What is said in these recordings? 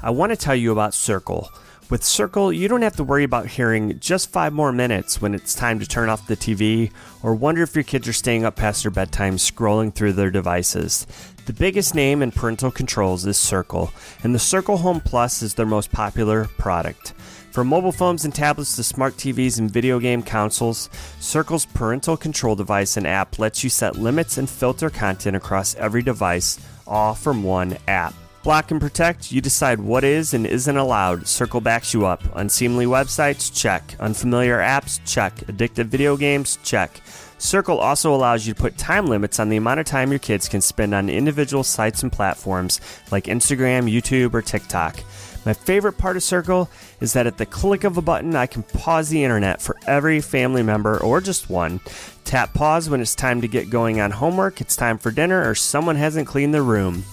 I want to tell you about Circle. With Circle, you don't have to worry about hearing just 5 more minutes when it's time to turn off the TV or wonder if your kids are staying up past their bedtime scrolling through their devices. The biggest name in parental controls is Circle, and the Circle Home Plus is their most popular product. From mobile phones and tablets to smart TVs and video game consoles, Circle's parental control device and app lets you set limits and filter content across every device, all from one app. Block and protect, you decide what is and isn't allowed. Circle backs you up. Unseemly websites? Check. Unfamiliar apps? Check. Addictive video games? Check. Circle also allows you to put time limits on the amount of time your kids can spend on individual sites and platforms like Instagram, YouTube, or TikTok. My favorite part of Circle is that at the click of a button, I can pause the internet for every family member or just one. Tap pause when it's time to get going on homework, it's time for dinner, or someone hasn't cleaned their room.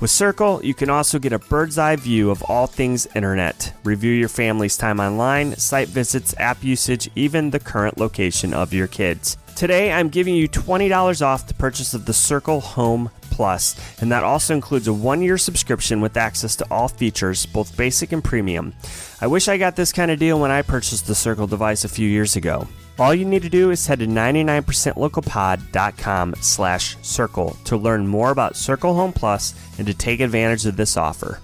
With Circle, you can also get a bird's eye view of all things internet. Review your family's time online, site visits, app usage, even the current location of your kids. Today, I'm giving you $20 off the purchase of the Circle Home Plus, and that also includes a 1-year subscription with access to all features, both basic and premium. I wish I got this kind of deal when I purchased the Circle device a few years ago. All you need to do is head to 99percentlocalpod.com/circle to learn more about Circle Home Plus and to take advantage of this offer.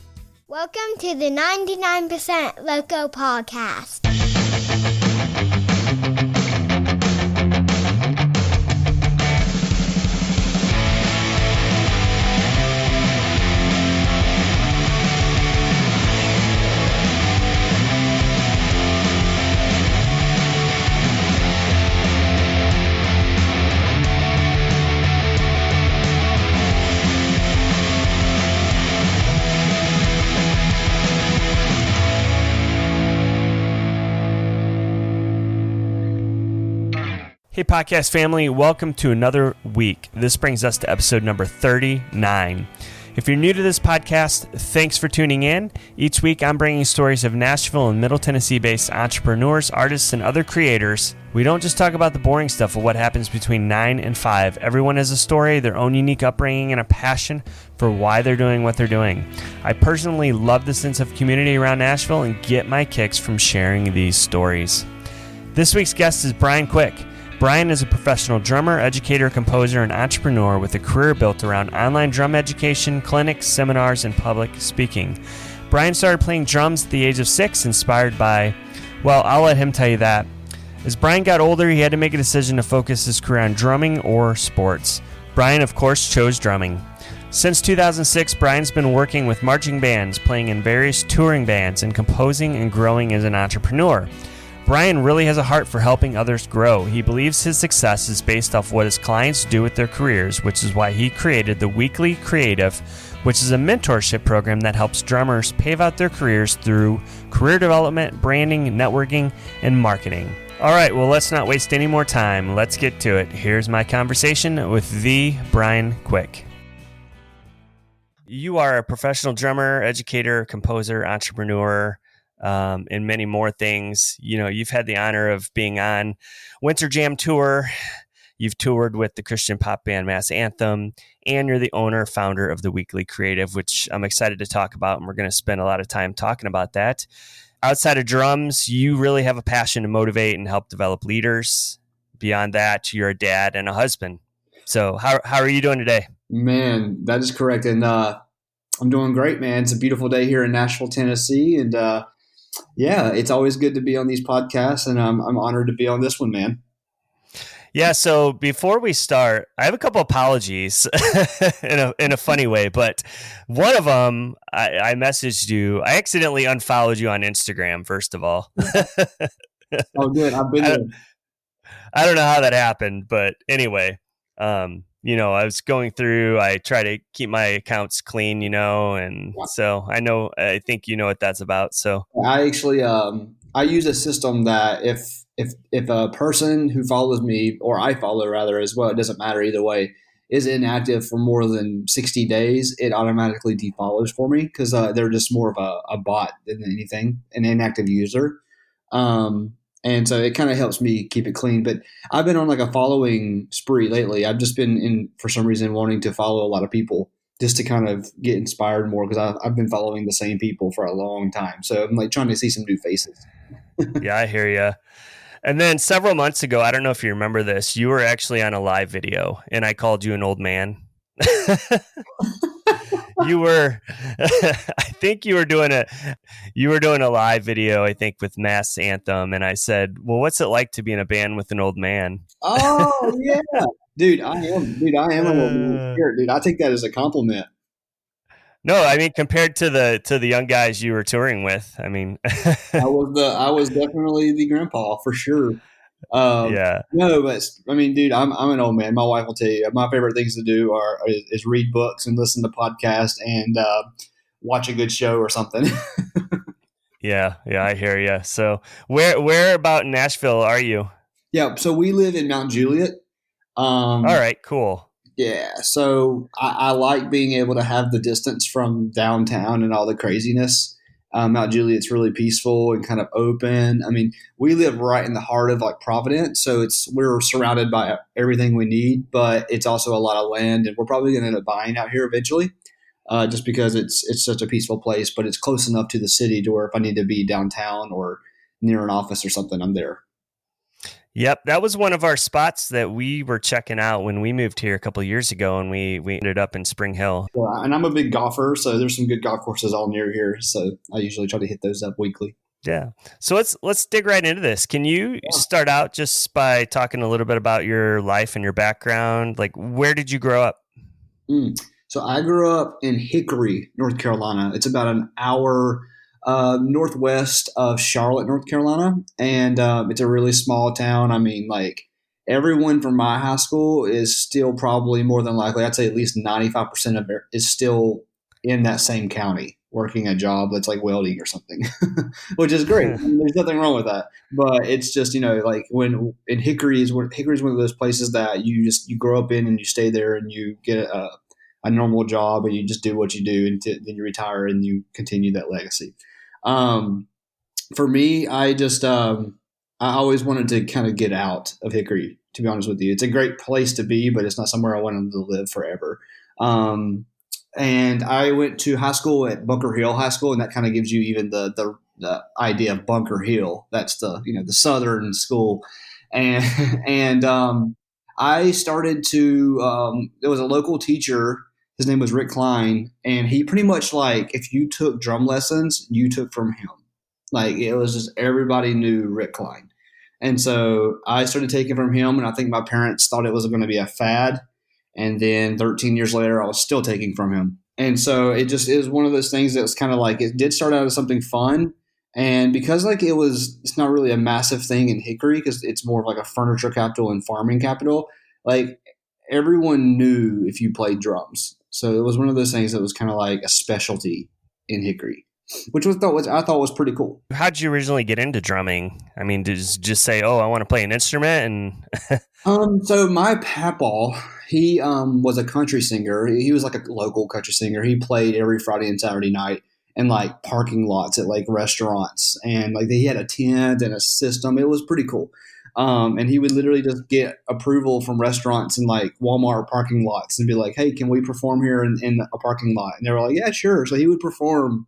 Welcome to the 99% Loco Podcast. Hey podcast family, welcome to another week. This brings us to episode number 39. If you're new to this podcast, thanks for tuning in. Each week I'm bringing stories of Nashville and Middle Tennessee-based entrepreneurs, artists, and other creators. We don't just talk about the boring stuff of what happens between 9 and 5. Everyone has a story, their own unique upbringing, and a passion for why they're doing what they're doing. I personally love the sense of community around Nashville and get my kicks from sharing these stories. This week's guest is Brian Quick. Brian is a professional drummer, educator, composer, and entrepreneur with a career built around online drum education, clinics, seminars, and public speaking. Brian started playing drums at the age of 6, inspired by, well, I'll let him tell you that. As Brian got older, he had to make a decision to focus his career on drumming or sports. Brian, of course, chose drumming. Since 2006, Brian's been working with marching bands, playing in various touring bands, and composing and growing as an entrepreneur. Brian really has a heart for helping others grow. He believes his success is based off what his clients do with their careers, which is why he created the Weekly Creative, which is a mentorship program that helps drummers pave out their careers through career development, branding, networking, and marketing. All right, well, let's not waste any more time. Let's get to it. Here's my conversation with the Brian Quick. You are a professional drummer, educator, composer, entrepreneur, and many more things. You know, you've had the honor of being on Winter Jam Tour. You've toured with the Christian pop band Mass Anthem, and you're the owner, founder of the Weekly Creative, which I'm excited to talk about, and we're going to spend a lot of time talking about that. Outside of drums, you really have a passion to motivate and help develop leaders. Beyond that, you're a dad and a husband. So how are you doing today? Man, that is correct. And I'm doing great, man. It's a beautiful day here in Nashville, Tennessee, and yeah, it's always good to be on these podcasts, and I'm honored to be on this one, man. Yeah, so before we start, I have a couple apologies in a funny way, but one of them, I messaged you. I accidentally unfollowed you on Instagram, first of all. Oh, good. I've been there. I don't know how that happened, but anyway, you know, I was going through, I try to keep my accounts clean, you know, and so I think you know what that's about. So I actually, I use a system that if a person who follows me, or I follow rather as well, it doesn't matter either way, is inactive for more than 60 days, it automatically defollows for me because they're just more of a bot than anything, an inactive user. And so it kind of helps me keep it clean. But I've been on like a following spree lately. I've just been for some reason, wanting to follow a lot of people. just to kind of get inspired more because I've been following the same people for a long time. So I'm like trying to see some new faces. Yeah, I hear you. And then several months ago, I don't know if you remember this, you were actually on a live video and I called you an old man. You were, I think you were doing a live video, I think with Mass Anthem. And I said, well, what's it like to be in a band with an old man? Oh yeah, dude, I am a little scared, dude. I take that as a compliment. No, I mean, compared to the young guys you were touring with, I mean, I was definitely the grandpa for sure. yeah. No, but I mean, dude, I'm an old man. My wife will tell you my favorite things to do is read books and listen to podcasts and watch a good show or something. Yeah, I hear you. So where about in Nashville are you? Yeah, so we live in Mount Juliet. All right, cool. Yeah, so I like being able to have the distance from downtown and all the craziness. Mount Juliet's really peaceful and kind of open. I mean, we live right in the heart of like Providence, so we're surrounded by everything we need, but it's also a lot of land, and we're probably going to end up buying out here eventually, just because it's such a peaceful place. But it's close enough to the city to where if I need to be downtown or near an office or something, I'm there. Yep, that was one of our spots that we were checking out when we moved here a couple of years ago, and we ended up in Spring Hill. And I'm a big golfer, so there's some good golf courses all near here. So I usually try to hit those up weekly. Yeah. So let's dig right into this. Can you start out just by talking a little bit about your life and your background? Like, where did you grow up? So I grew up in Hickory, North Carolina. It's about an hour northwest of Charlotte, North Carolina, and it's a really small town. I mean, like everyone from my high school is still probably more than likely, I'd say at least 95% of it is still in that same county working a job that's like welding or something, which is great. I mean, there's nothing wrong with that, but it's just, like when in Hickory is one of those places that you grow up in and you stay there and you get a normal job and you just do what you do and then you retire and you continue that legacy. For me, I always wanted to kind of get out of Hickory, to be honest with you. It's a great place to be, but it's not somewhere I wanted to live forever. And I went to high school at Bunker Hill High School, and that kind of gives you even the idea of Bunker Hill. That's the Southern school. And I started to, there was a local teacher. His name was Rick Klein, and he pretty much like if you took drum lessons, you took from him. Like it was just everybody knew Rick Klein. And so I started taking from him, and I think my parents thought it was going to be a fad. And then 13 years later, I was still taking from him. And so it was one of those things that was kind of like it did start out as something fun. And because like it's not really a massive thing in Hickory because it's more of like a furniture capital and farming capital. Like everyone knew if you played drums. So it was one of those things that was kind of like a specialty in Hickory, which I thought was pretty cool. How'd you originally get into drumming? I mean, did you just say, "Oh, I want to play an instrument"? And so my papal, he was a country singer. He was like a local country singer. He played every Friday and Saturday night in like parking lots at like restaurants, and like he had a tent and a system. It was pretty cool. And he would literally just get approval from restaurants and like Walmart parking lots and be like, "Hey, can we perform here in a parking lot?" And they were like, "Yeah, sure." So he would perform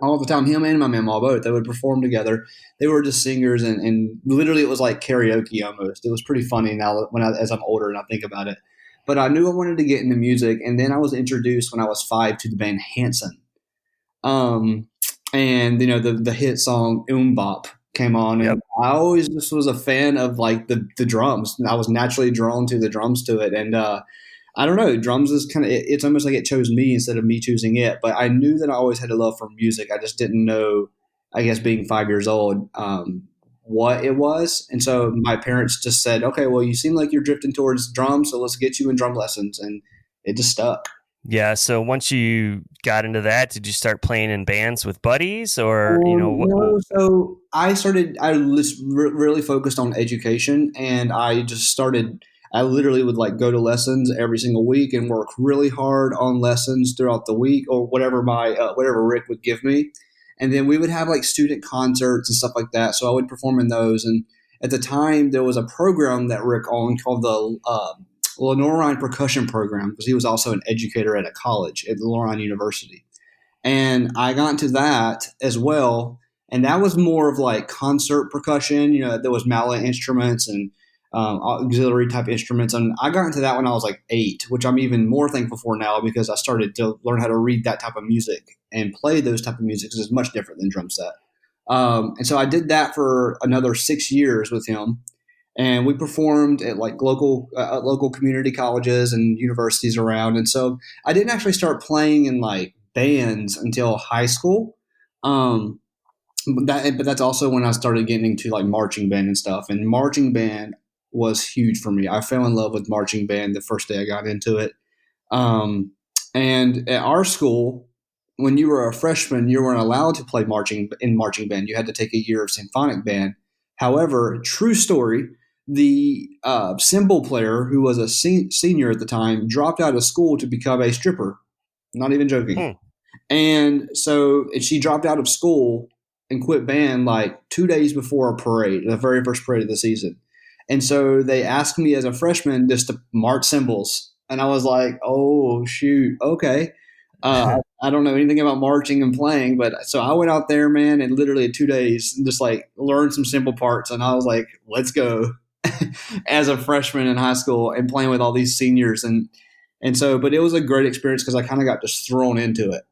all the time. Him and my mama both. They would perform together. They were just singers, and literally it was like karaoke almost. It was pretty funny now as I'm older and I think about it. But I knew I wanted to get into music, and then I was introduced when I was 5 to the band Hanson. And the hit song Bop came on, and I always just was a fan of like the drums. I was naturally drawn to the drums to it, and I don't know, drums is kind of it's almost like it chose me instead of me choosing it. But I knew that I always had a love for music. I just didn't know, I guess being 5 years old, what it was. And so my parents just said, "Okay, well, you seem like you're drifting towards drums, so let's get you in drum lessons," and it just stuck. Yeah. So once you got into that, did you start playing in bands with buddies or, No, so I really focused on education, and I literally would like go to lessons every single week and work really hard on lessons throughout the week or whatever whatever Rick would give me. And then we would have like student concerts and stuff like that. So I would perform in those. And at the time there was a program that Rick owned called the Lenoir percussion program because he was also an educator at a college at Lenoir University. And I got into that as well. And that was more of like concert percussion. There was mallet instruments and auxiliary type instruments. And I got into that when I was like 8, which I'm even more thankful for now because I started to learn how to read that type of music and play those type of music because it's much different than drum set. And so I did that for another 6 years with him. And we performed at like local community colleges and universities around. And so I didn't actually start playing in like bands until high school. But that's also when I started getting into like marching band and stuff. And marching band was huge for me. I fell in love with marching band the first day I got into it. And at our school, when you were a freshman, you weren't allowed to play marching band. You had to take a year of symphonic band. However, true story, the cymbal player who was a senior at the time dropped out of school to become a stripper. Not even joking. And so she dropped out of school and quit band like 2 days before a parade, the very first parade of the season. And so they asked me as a freshman just to march cymbals. And I was like, oh, shoot, okay. I don't know anything about marching and playing, but so I went out there, man, and literally in 2 days just like learned some simple parts. And I was like, let's go as a freshman in high school and playing with all these seniors. And so, but it was a great experience because I kind of got just thrown into it,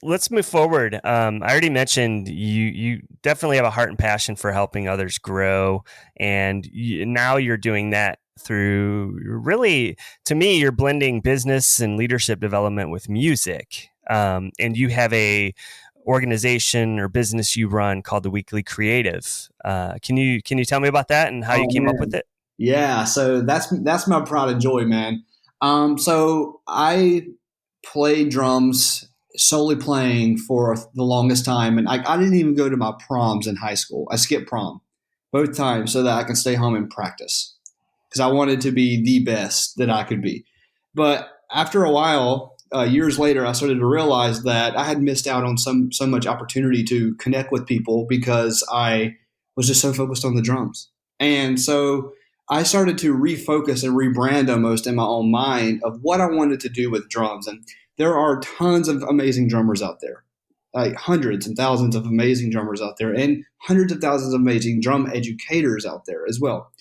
Let's move forward. I already mentioned you definitely have a heart and passion for helping others grow. And now you're doing that through really, to me, you're blending business and leadership development with music. And you have a organization or business you run called the Weekly Creative. Can you tell me about that and how you came up with it? Yeah, so that's my pride and joy, man. So I played drums, solely playing for the longest time, and I didn't even go to my proms in high school. I skipped prom both times so that I could stay home and practice because I wanted to be the best that I could be. But after a while, years later, I started to realize that I had missed out on so much opportunity to connect with people because I was just so focused on the drums. And so I started to refocus and rebrand almost in my own mind of what I wanted to do with drums. And there are tons of amazing drummers out there, like hundreds and thousands of amazing drummers out there, and hundreds of thousands of amazing drum educators out there as well.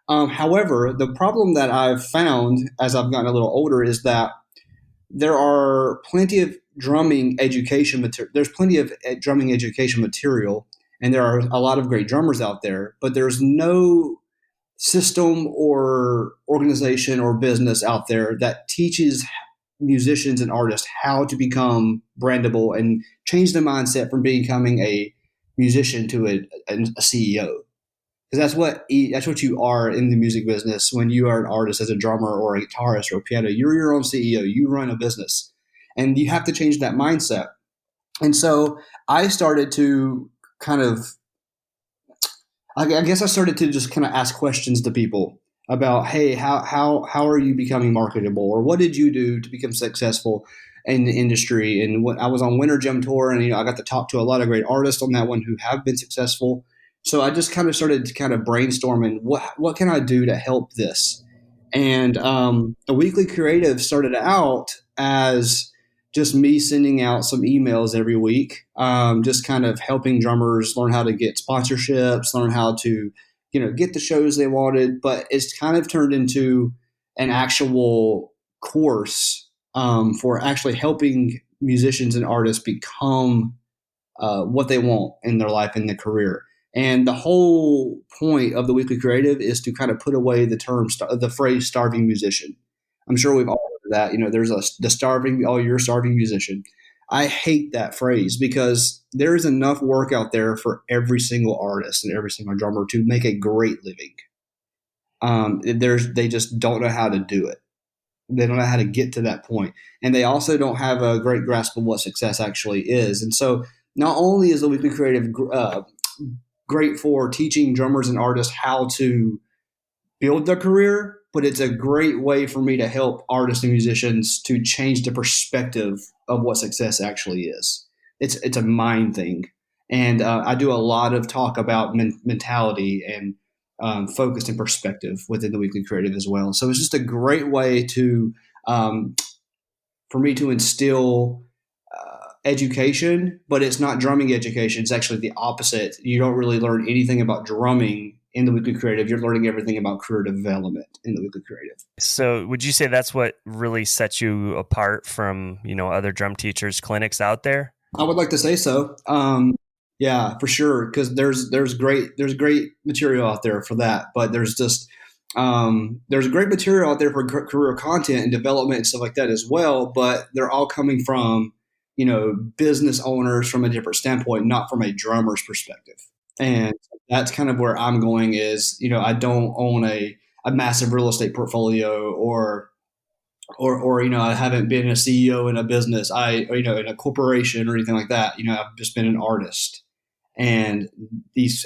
However, the problem that I've found as I've gotten a little older is that there are plenty of drumming education material. There's plenty of drumming education material, and there are a lot of great drummers out there, but there's no system or organization or business out there that teaches musicians and artists how to become brandable and change their mindset from becoming a musician to a CEO. Because that's what you are in the music business when you are an artist, as a drummer or a guitarist or a piano. You're your own CEO. You run a business, and you have to change that mindset. And so I started to I guess I started to just kind of ask questions to people about, hey, how are you becoming marketable, or what did you do to become successful in the industry? And I was on Winter Gym Tour, and I got to talk to a lot of great artists on that one who have been successful. So I just kind of started to kind of brainstorming what can I do to help this. And the Weekly Creative started out as just me sending out some emails every week, just kind of helping drummers learn how to get sponsorships, learn how to get the shows they wanted. But it's kind of turned into an actual course for actually helping musicians and artists become what they want in their life and their career. And the whole point of the Weekly Creative is to kind of put away the phrase starving musician. I'm sure we've all heard that. There's you're a starving musician. I hate that phrase because there is enough work out there for every single artist and every single drummer to make a great living. They just don't know how to do it. They don't know how to get to that point. And they also don't have a great grasp of what success actually is. And so not only is the Weekly Creative great for teaching drummers and artists how to build their career, but it's a great way for me to help artists and musicians to change the perspective of what success actually is. It's a mind thing. And I do a lot of talk about mentality and focused and perspective within the weekly creative as well. So it's just a great way to for me to instill education, but it's not drumming education. It's actually the opposite. You don't really learn anything about drumming in the weekly creative. You're learning everything about career development in the weekly creative. So would you say that's what really sets you apart from, other drum teachers clinics out there? I would like to say so. Yeah, for sure. Because there's great material out there for that, but there's great material out there for career content and development and stuff like that as well. But they're all coming from, business owners from a different standpoint, not from a drummer's perspective. And that's kind of where I'm going is, I don't own a massive real estate portfolio or I haven't been a CEO in a business, in a corporation or anything like that. I've just been an artist. And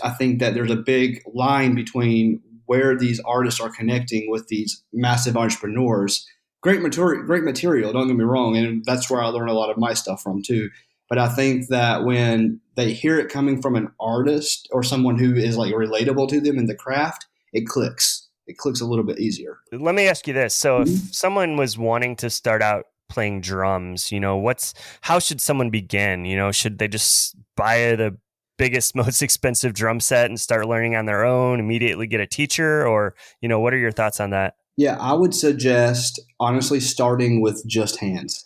I think that there's a big line between where these artists are connecting with these massive entrepreneurs. Great material, don't get me wrong. And that's where I learn a lot of my stuff from too. But I think that when they hear it coming from an artist or someone who is like relatable to them in the craft, it clicks. It clicks a little bit easier. Let me ask you this. So if someone was wanting to start out playing drums, how should someone begin? Should they just buy the biggest, most expensive drum set and start learning on their own, immediately get a teacher? Or, what are your thoughts on that? Yeah, I would suggest honestly starting with just hands.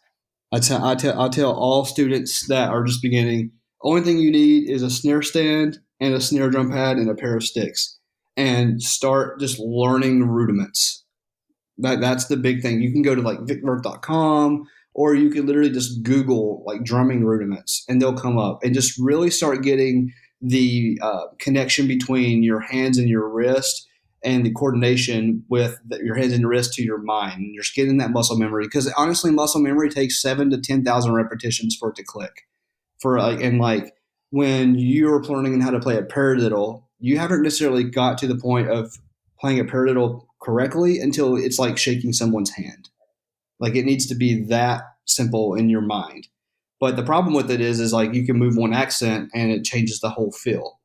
I tell all students that are just beginning, only thing you need is a snare stand and a snare drum pad and a pair of sticks, and start just learning rudiments. That's the big thing. You can go to like vicvert.com, or you can literally just Google like drumming rudiments and they'll come up, and just really start getting the connection between your hands and your wrist and the coordination with your hands and your wrist to your mind. And you're just getting that muscle memory, because honestly, muscle memory takes 7,000 to 10,000 repetitions for it to click. When you're learning how to play a paradiddle, you haven't necessarily got to the point of playing a paradiddle correctly until it's like shaking someone's hand. Like, it needs to be that simple in your mind. But the problem with it is like you can move one accent and it changes the whole feel.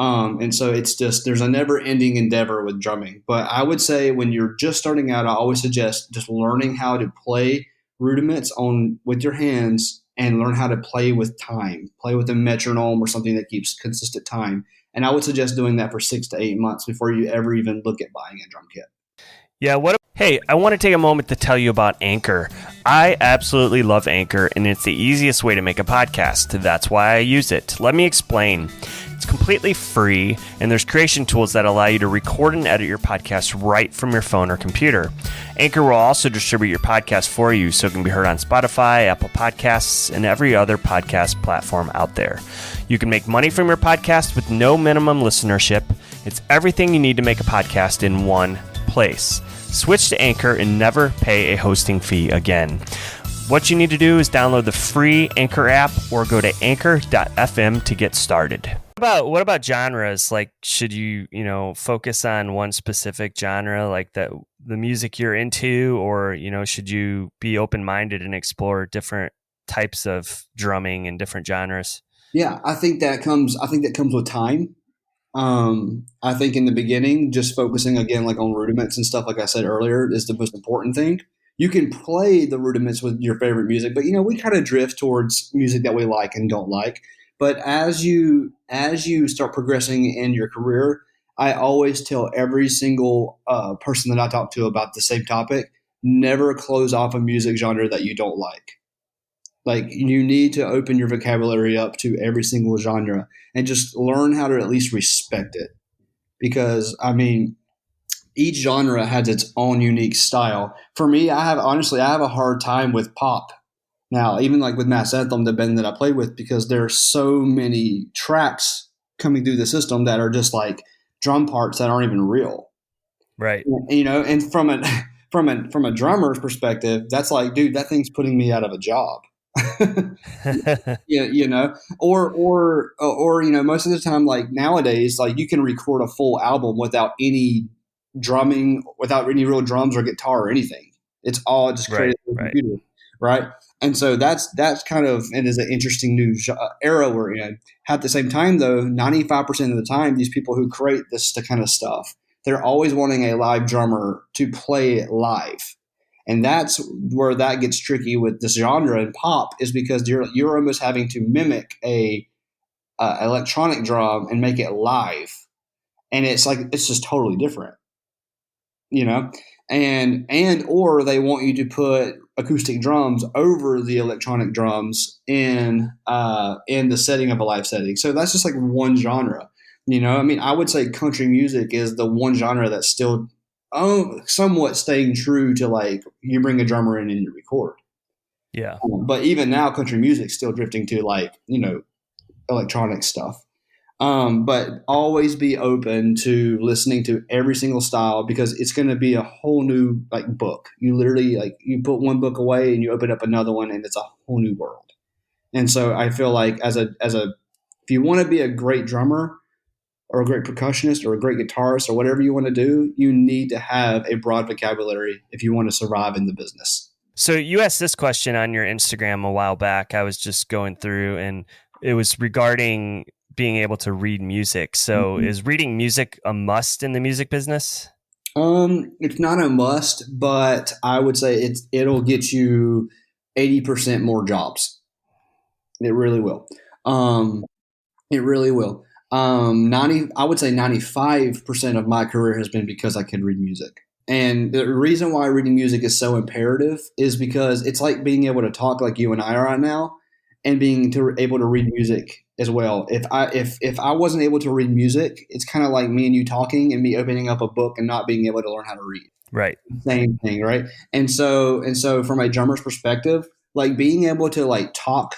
And so it's just, there's a never ending endeavor with drumming. But I would say when you're just starting out, I always suggest just learning how to play rudiments with your hands, and learn how to play with time, play with a metronome or something that keeps consistent time. And I would suggest doing that for 6 to 8 months before you ever even look at buying a drum kit. Yeah. Hey, I want to take a moment to tell you about Anchor. I absolutely love Anchor, and it's the easiest way to make a podcast. That's why I use it. Let me explain. It's completely free, and there's creation tools that allow you to record and edit your podcast right from your phone or computer. Anchor will also distribute your podcast for you, so it can be heard on Spotify, Apple Podcasts, and every other podcast platform out there. You can make money from your podcast with no minimum listenership. It's everything you need to make a podcast in one place. Switch to Anchor and never pay a hosting fee again. What you need to do is download the free Anchor app or go to anchor.fm to get started. What about genres? Like, should you, focus on one specific genre, like the music you're into, or, should you be open-minded and explore different types of drumming and different genres? Yeah, I think that comes with time. I think in the beginning, just focusing again, like on rudiments and stuff, like I said earlier, is the most important thing. You can play the rudiments with your favorite music, but we kind of drift towards music that we like and don't like. But as you start progressing in your career, I always tell every single person that I talk to about the same topic, never close off a music genre that you don't like. Like, you need to open your vocabulary up to every single genre and just learn how to at least respect it. Because, each genre has its own unique style. For me, I have a hard time with pop. Now, even like with Mass Anthem, the band that I play with, because there are so many tracks coming through the system that are just like drum parts that aren't even real. Right. And from a drummer's perspective, that's like, dude, that thing's putting me out of a job. or most of the time, like nowadays, like you can record a full album without any drumming, without any real drums or guitar or anything. It's all just created through the computer, right? And so that's kind of, it is an interesting new era we're in. At the same time, though, 95% of the time, these people who create this kind of stuff they're always wanting a live drummer to play it live. And that's where that gets tricky with this genre in pop, is because you're almost having to mimic a electronic drum and make it live, and it's just totally different, you know. And or they want you to put acoustic drums over the electronic drums in the setting of a live setting. So that's just like one genre, you know. I mean, I would say country music is the one genre that's still somewhat staying true to, like, you bring a drummer in and you record. Yeah. But even now, country music's still drifting to, like, you know, electronic stuff. But always be open to listening to every single style, because it's going to be a whole new, like, book. You literally, like, you put one book away and you open up another one and it's a whole new world. And so I feel like if you want to be a great drummer or a great percussionist or a great guitarist or whatever you want to do, you need to have a broad vocabulary if you want to survive in the business. So you asked this question on your Instagram a while back. I was just going through, and it was regarding being able to read music. So is reading music a must in the music business? It's not a must, but I would say it'll get you 80% more jobs. It really will. It really will. I would say 95% of my career has been because I can read music. And the reason why reading music is so imperative is because it's like being able to talk like you and I are right now, and able to read music as well. If I wasn't able to read music, it's kind of like me and you talking and me opening up a book and not being able to learn how to read. Right. Same thing, right? And so from a drummer's perspective, like, being able to, like, talk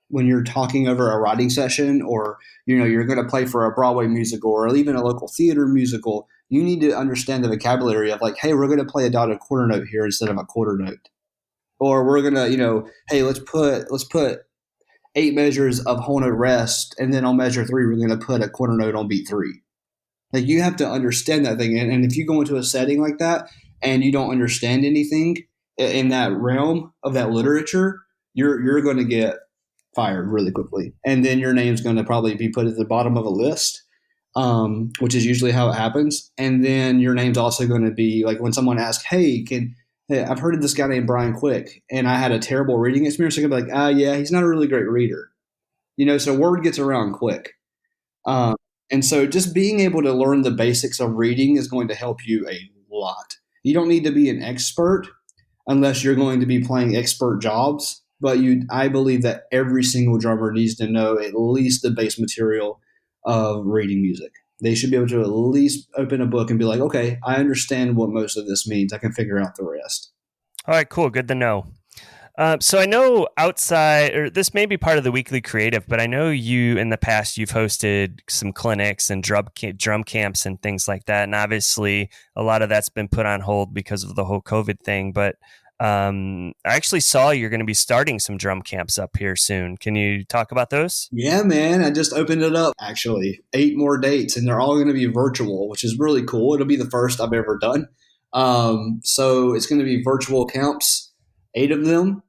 when you're talking over a writing session, or, you know, you're going to play for a Broadway musical or even a local theater musical, you need to understand the vocabulary of, like, hey, we're going to play a dotted quarter note here instead of a quarter note. Or we're going to, you know, hey, let's put 8 measures of whole note rest, and then on measure 3, we're going to put a quarter note on beat 3. Like, you have to understand that thing. And if you go into a setting like that and you don't understand anything in that realm of that literature, you're going to get fired really quickly. And then your name's going to probably be put at the bottom of a list, which is usually how it happens. And then your name's also going to be, like, when someone asks, hey, I've heard of this guy named Brian Quick, and I had a terrible reading experience. I could be like, yeah, he's not a really great reader. You know, so word gets around quick. And so just being able to learn the basics of reading is going to help you a lot. You don't need to be an expert unless you're going to be playing expert jobs. But I believe that every single drummer needs to know at least the base material of reading music. They should be able to at least open a book and be like, okay, I understand what most of this means. I can figure out the rest. All right, cool. Good to know. So I know this may be part of the Weekly Creative, but I know you in the past, you've hosted some clinics and drum camps and things like that. And obviously a lot of that's been put on hold because of the whole COVID thing. But I actually saw you're going to be starting some drum camps up here soon. Can you talk about those? Yeah, man. I just opened it up, actually. 8 more dates, and they're all going to be virtual, which is really cool. It'll be the first I've ever done. So it's going to be virtual camps, 8 of them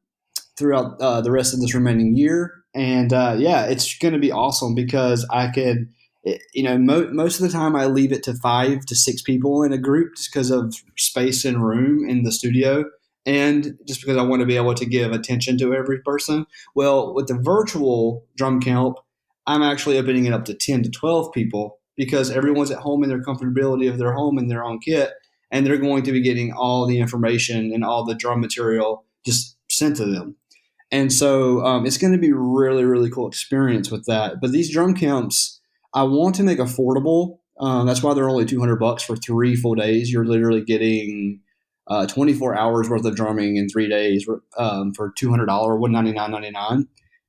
throughout the rest of this remaining year. And it's going to be awesome because I could, most of the time I leave it to 5 to 6 people in a group just because of space and room in the studio. And just because I want to be able to give attention to every person. Well, with the virtual drum camp, I'm actually opening it up to 10 to 12 people because everyone's at home in their comfortability of their home in their own kit. And they're going to be getting all the information and all the drum material just sent to them. And so it's going to be really, really cool experience with that. But these drum camps, I want to make affordable. That's why they're only $200 for 3 full days. You're literally getting 24 hours worth of drumming in 3 days for $200, $199.99.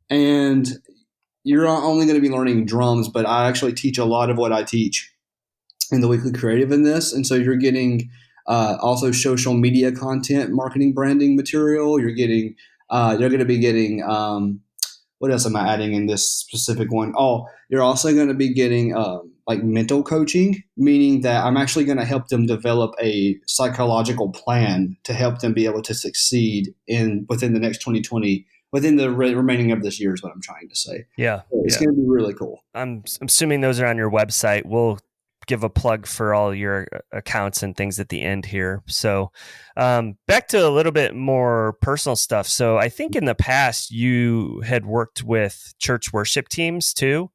And you're not only going to be learning drums, but I actually teach a lot of what I teach in the Weekly Creative in this. And so you're getting also social media content, marketing, branding material. You're going to be getting, what else am I adding in this specific one? Oh, you're also going to be getting like mental coaching, meaning that I'm actually going to help them develop a psychological plan to help them be able to succeed within the next 2020, within the remaining of this year is what I'm trying to say. Yeah. So it's going to be really cool. I'm assuming those are on your website. We'll give a plug for all your accounts and things at the end here. So back to a little bit more personal stuff. So I think in the past you had worked with church worship teams too,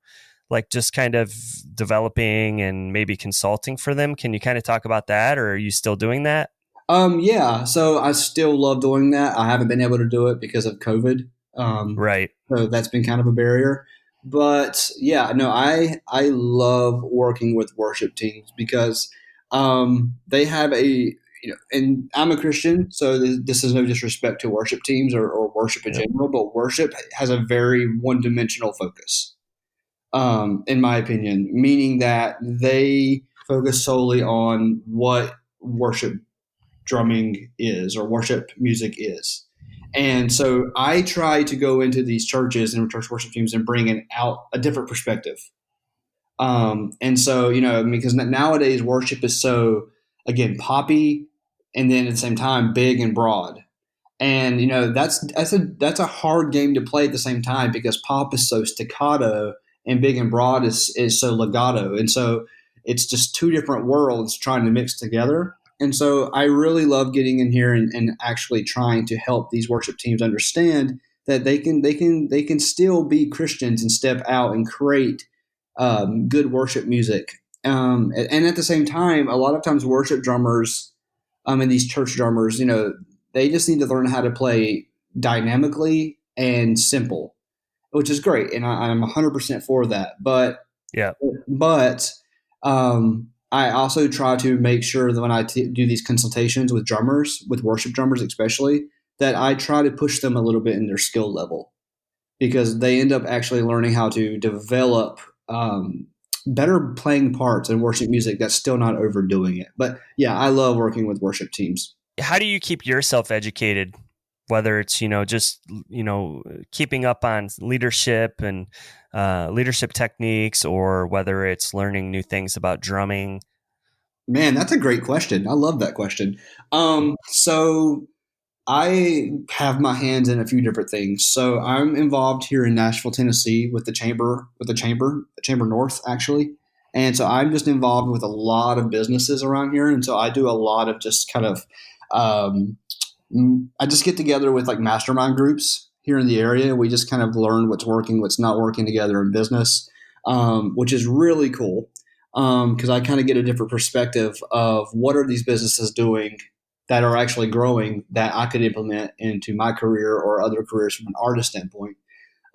like just kind of developing and maybe consulting for them. Can you kind of talk about that, or are you still doing that? Yeah. So I still love doing that. I haven't been able to do it because of COVID. Right. So that's been kind of a barrier. But yeah, no, I love working with worship teams because they have and I'm a Christian, so this is no disrespect to worship teams or worship in Yep. general, but worship has a very one-dimensional focus, in my opinion, meaning that they focus solely on what worship drumming is or worship music is. And so I try to go into these churches and church worship teams and bring out a different perspective. And so, because nowadays worship is so, again, poppy and then at the same time big and broad. And, that's a hard game to play at the same time because pop is so staccato and big and broad is so legato. And so it's just two different worlds trying to mix together. And so I really love getting in here and actually trying to help these worship teams understand that they can still be Christians and step out and create good worship music. And at the same time, a lot of times worship drummers and these church drummers, they just need to learn how to play dynamically and simple, which is great. And I'm 100% for that. But Yeah. I also try to make sure that when I do these consultations with drummers, with worship drummers especially, that I try to push them a little bit in their skill level because they end up actually learning how to develop better playing parts in worship music that's still not overdoing it. But yeah, I love working with worship teams. How do you keep yourself educated? Whether it's, just, keeping up on leadership and leadership techniques, or whether it's learning new things about drumming? Man, that's a great question. I love that question. So I have my hands in a few different things. So I'm involved here in Nashville, Tennessee with the Chamber North, actually. And so I'm just involved with a lot of businesses around here. And so I do a lot of just kind of, I just get together with like mastermind groups here in the area. We just kind of learn what's working, what's not working together in business, which is really cool because I kind of get a different perspective of what are these businesses doing that are actually growing that I could implement into my career or other careers from an artist standpoint.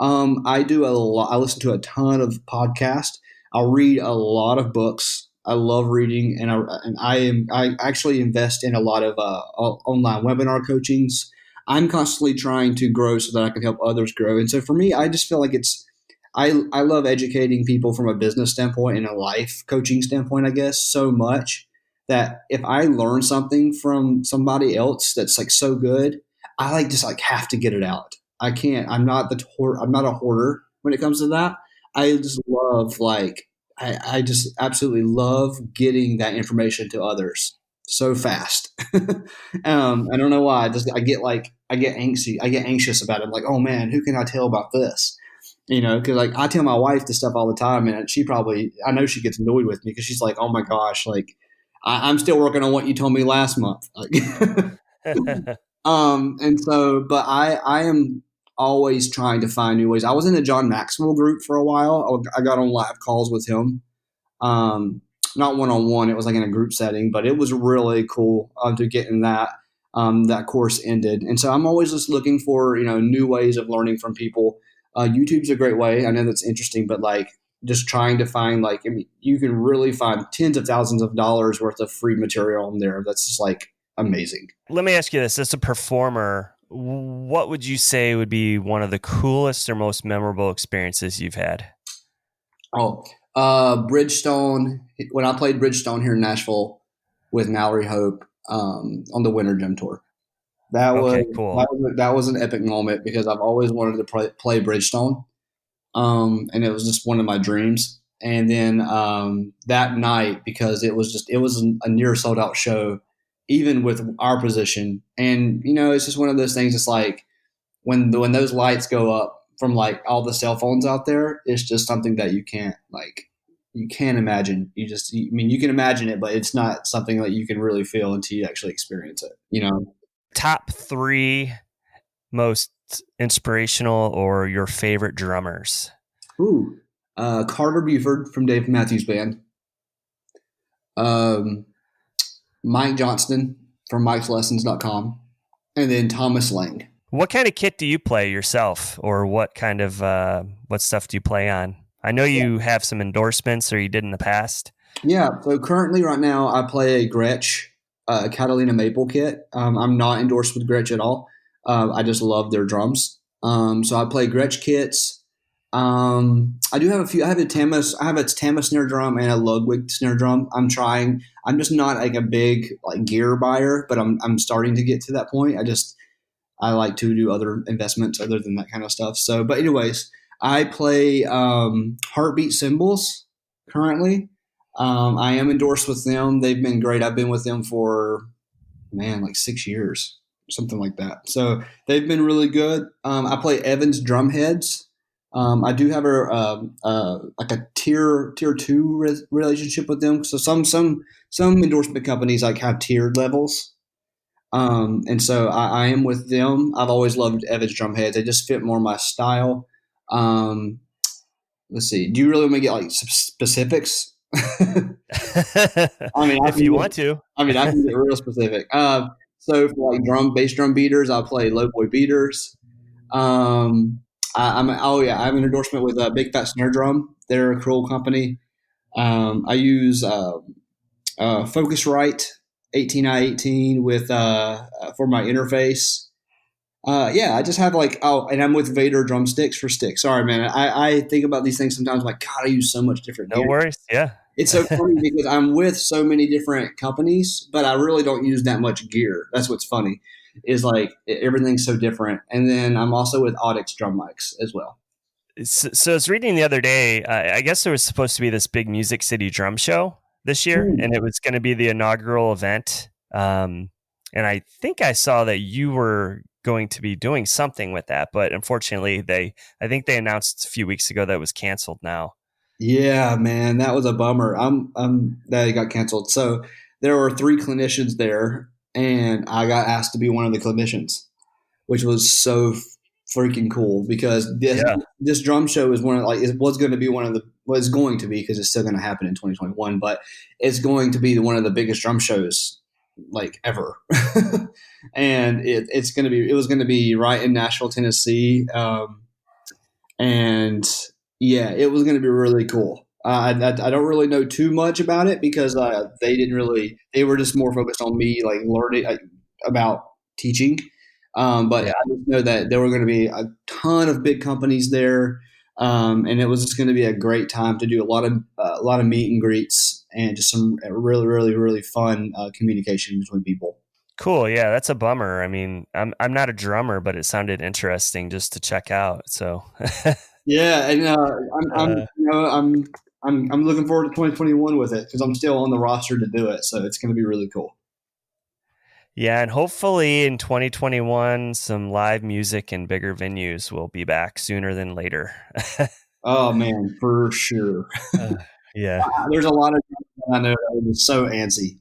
I do a lot. I listen to a ton of podcasts. I'll read a lot of books. I love reading, and I actually invest in a lot of online webinar coachings. I'm constantly trying to grow so that I can help others grow. And so for me, I just feel like I love educating people from a business standpoint and a life coaching standpoint, I guess, so much that if I learn something from somebody else that's like so good, I just have to get it out. I can't. I'm not a hoarder when it comes to that. I just love I just absolutely love getting that information to others so fast. I don't know why. I get anxious about it. I'm like, oh man, who can I tell about this? Because like I tell my wife this stuff all the time, and I know she gets annoyed with me because she's like, oh my gosh, like I'm still working on what you told me last month. And so, but I am always trying to find new ways. I was in the John Maxwell group for a while. I got on live calls with him. Not one-on-one. It was like in a group setting, but it was really cool to get in that. That course ended. And so I'm always just looking for, new ways of learning from people. YouTube's a great way. I know that's interesting, but just trying to find you can really find tens of thousands of dollars worth of free material on there. That's just amazing. Let me ask you this. As a performer, what would you say would be one of the coolest or most memorable experiences you've had? Bridgestone. When I played Bridgestone here in Nashville with Mallory Hope on the Winter Gym Tour. That was an epic moment because I've always wanted to play Bridgestone. And it was just one of my dreams. And then that night, because it was a near sold out show, even with our position. And it's just one of those things. It's like when those lights go up from all the cell phones out there, it's just something that you can't you can't imagine. I mean, you can imagine it, but it's not something that you can really feel until you actually experience it, you know? Top 3 most inspirational or your favorite drummers? Ooh, Carter Buford from Dave Matthews Band. Mike Johnston from Mike'sLessons.com. And then Thomas Lang. What kind of kit do you play yourself, or what kind of what stuff do you play on? I know you have some endorsements, or you did in the past. Yeah, so currently right now I play a Gretsch Catalina Maple kit. I'm not endorsed with Gretsch at all. I just love their drums. So I play Gretsch kits. I do have a few. I have a Tama snare drum and a Ludwig snare drum. I'm just not like a big like gear buyer, but I'm starting to get to that point. I like to do other investments other than that kind of stuff. So, but anyways, I play Heartbeat cymbals currently. I am endorsed with them. They've been great. I've been with them for, like 6 years, something like that. So they've been really good. I play Evans drum heads. I do have like a tier 2 relationship with them. So some endorsement companies like have tiered levels. And so I am with them. I've always loved Evans drum heads. They just fit more my style. Let's see. Do you really want to get like specifics? I mean, if you want to. I mean, I can get real specific. So for like bass drum beaters, I play Low Boy beaters. I have an endorsement with Big Fat Snare Drum. They're a cool company. I use Focusrite 18i18 with for my interface. I just have and I'm with Vader drumsticks for sticks. Sorry, man. I think about these things sometimes. I'm like, God, I use so much different gear. No worries. Yeah. It's so funny because I'm with so many different companies, but I really don't use that much gear. That's what's funny, is like everything's so different. And then I'm also with Audix drum mics as well. So I was reading the other day, I guess there was supposed to be this big Music City drum show this year, and it was going to be the inaugural event. And I think I saw that you were going to be doing something with that, but unfortunately I think they announced a few weeks ago that it was canceled now. Yeah, man, that was a bummer. That it got canceled. So there were 3 clinicians there, and I got asked to be one of the clinicians, which was so freaking cool because this drum show is was going to be because it's still going to happen in 2021, but it's going to be one of the biggest drum shows like ever. And it was going to be right in Nashville, Tennessee. And yeah, it was going to be really cool. I don't really know too much about it because they were just more focused on me like learning about teaching. But I just know that there were going to be a ton of big companies there. And it was just going to be a great time to do a lot of meet and greets and just some really, really, really fun communication between people. Cool. Yeah, that's a bummer. I mean, I'm not a drummer, but it sounded interesting just to check out. So yeah, and I'm looking forward to 2021 with it because I'm still on the roster to do it. So it's going to be really cool. Yeah, and hopefully in 2021, some live music and bigger venues will be back sooner than later. Oh man, for sure. Yeah, there's a lot of I know that is so antsy.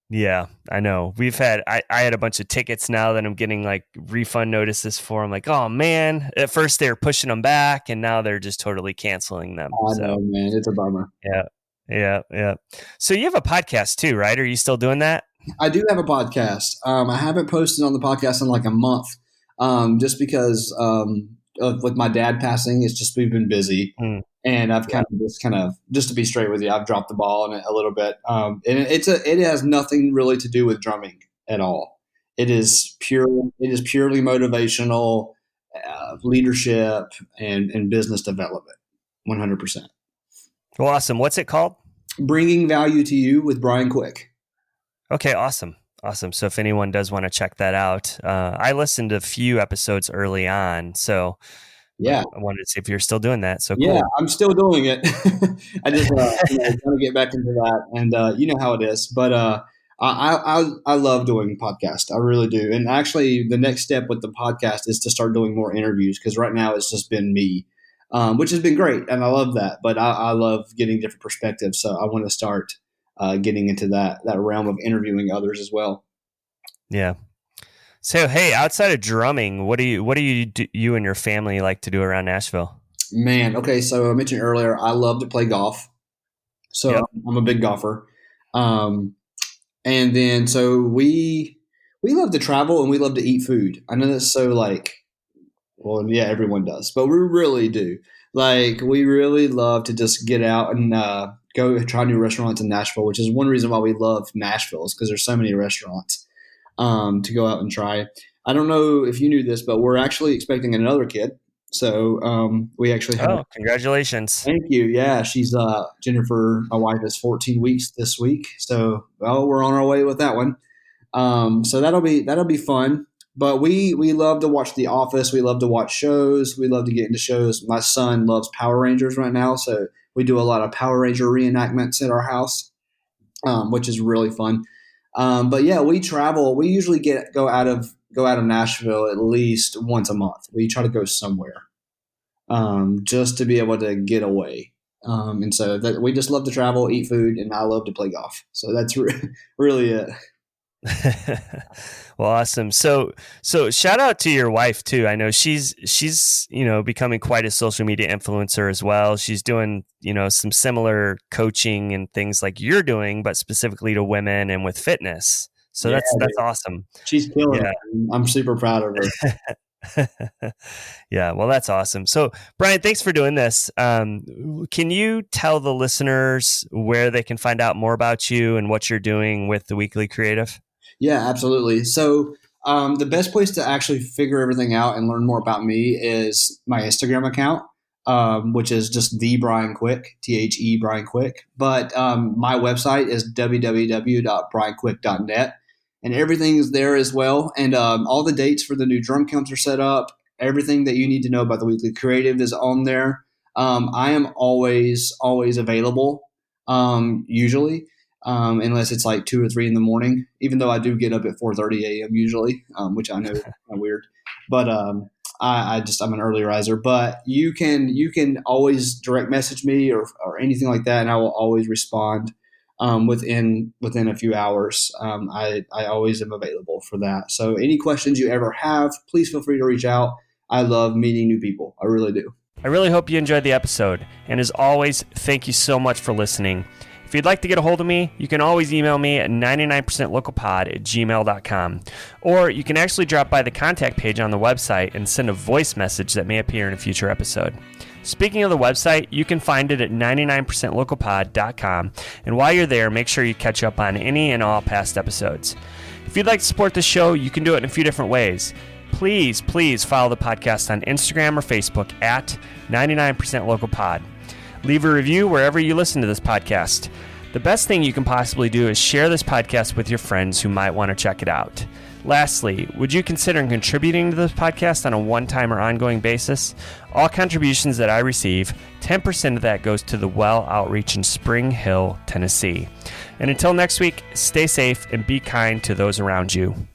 Yeah, I know. I had a bunch of tickets now that I'm getting like refund notices for. I'm like, oh man, at first they were pushing them back and now they're just totally canceling them. I know, man. It's a bummer. Yeah. So you have a podcast too, right? Are you still doing that? I do have a podcast. I haven't posted on the podcast in like a month, just because with my dad passing, we've been busy. And I've just to be straight with you, I've dropped the ball on it a little bit. And it has nothing really to do with drumming at all. It is purely motivational, leadership and business development, 100%. Well, awesome. What's it called? Bringing Value to You with Brian Quick. Okay, awesome. So if anyone does want to check that out, I listened to a few episodes early on, so yeah, I wanted to see if you're still doing that. So cool. Yeah, I'm still doing it. I just want to get back into that, and you know how it is. But I love doing podcasts. I really do. And actually, the next step with the podcast is to start doing more interviews because right now it's just been me. which has been great. And I love that. But I love getting different perspectives. So I want to start getting into that realm of interviewing others as well. Yeah. So, hey, outside of drumming, what do you and your family like to do around Nashville? Man, okay. So I mentioned earlier, I love to play golf. So Yep. I'm a big golfer. And then so we love to travel and we love to eat food. I know that's so like, well, yeah, everyone does, but we really do. Like, we really love to just get out and go try new restaurants in Nashville, which is one reason why we love Nashville, is because there's so many restaurants to go out and try. I don't know if you knew this, but we're actually expecting another kid. So we actually have. Oh, congratulations! Thank you. Yeah, she's Jennifer. My wife is 14 weeks this week, so we're on our way with that one. So that'll be fun. But we love to watch The Office. We love to watch shows. We love to get into shows. My son loves Power Rangers right now, so we do a lot of Power Ranger reenactments at our house, which is really fun. But yeah, we travel. We usually go out of Nashville at least once a month. We try to go somewhere just to be able to get away. And so that we just love to travel, eat food, and I love to play golf. So that's really it. Well, awesome. So shout out to your wife too. I know she's becoming quite a social media influencer as well. She's doing some similar coaching and things like you're doing, but specifically to women and with fitness. So that's awesome. She's killing it. I'm super proud of her. Yeah, well, that's awesome. So, Brian, thanks for doing this. Can you tell the listeners where they can find out more about you and what you're doing with the Weekly Creative? Yeah, absolutely. So the best place to actually figure everything out and learn more about me is my Instagram account, which is just the Brian Quick, THE Brian Quick. But my website is www.brianquick.net. And everything is there as well. And all the dates for the new drum counts are set up. Everything that you need to know about the Weekly Creative is on there. I am always available, usually, unless it's like 2 or 3 in the morning, even though I do get up at 4:30 a.m. usually, which I know is kind of weird. But I'm an early riser. But you can always direct message me or anything like that, and I will always respond. Within a few hours. I always am available for that. So any questions you ever have, please feel free to reach out. I love meeting new people. I really do. I really hope you enjoyed the episode. And as always, thank you so much for listening. If you'd like to get a hold of me, you can always email me at 99percentlocalpod@gmail.com. Or you can actually drop by the contact page on the website and send a voice message that may appear in a future episode. Speaking of the website, you can find it at 99percentlocalpod.com. And while you're there, make sure you catch up on any and all past episodes. If you'd like to support the show, you can do it in a few different ways. Please follow the podcast on Instagram or Facebook at 99percentlocalpod. Leave a review wherever you listen to this podcast. The best thing you can possibly do is share this podcast with your friends who might want to check it out. Lastly, would you consider contributing to this podcast on a one-time or ongoing basis? All contributions that I receive, 10% of that goes to the Well Outreach in Spring Hill, Tennessee. And until next week, stay safe and be kind to those around you.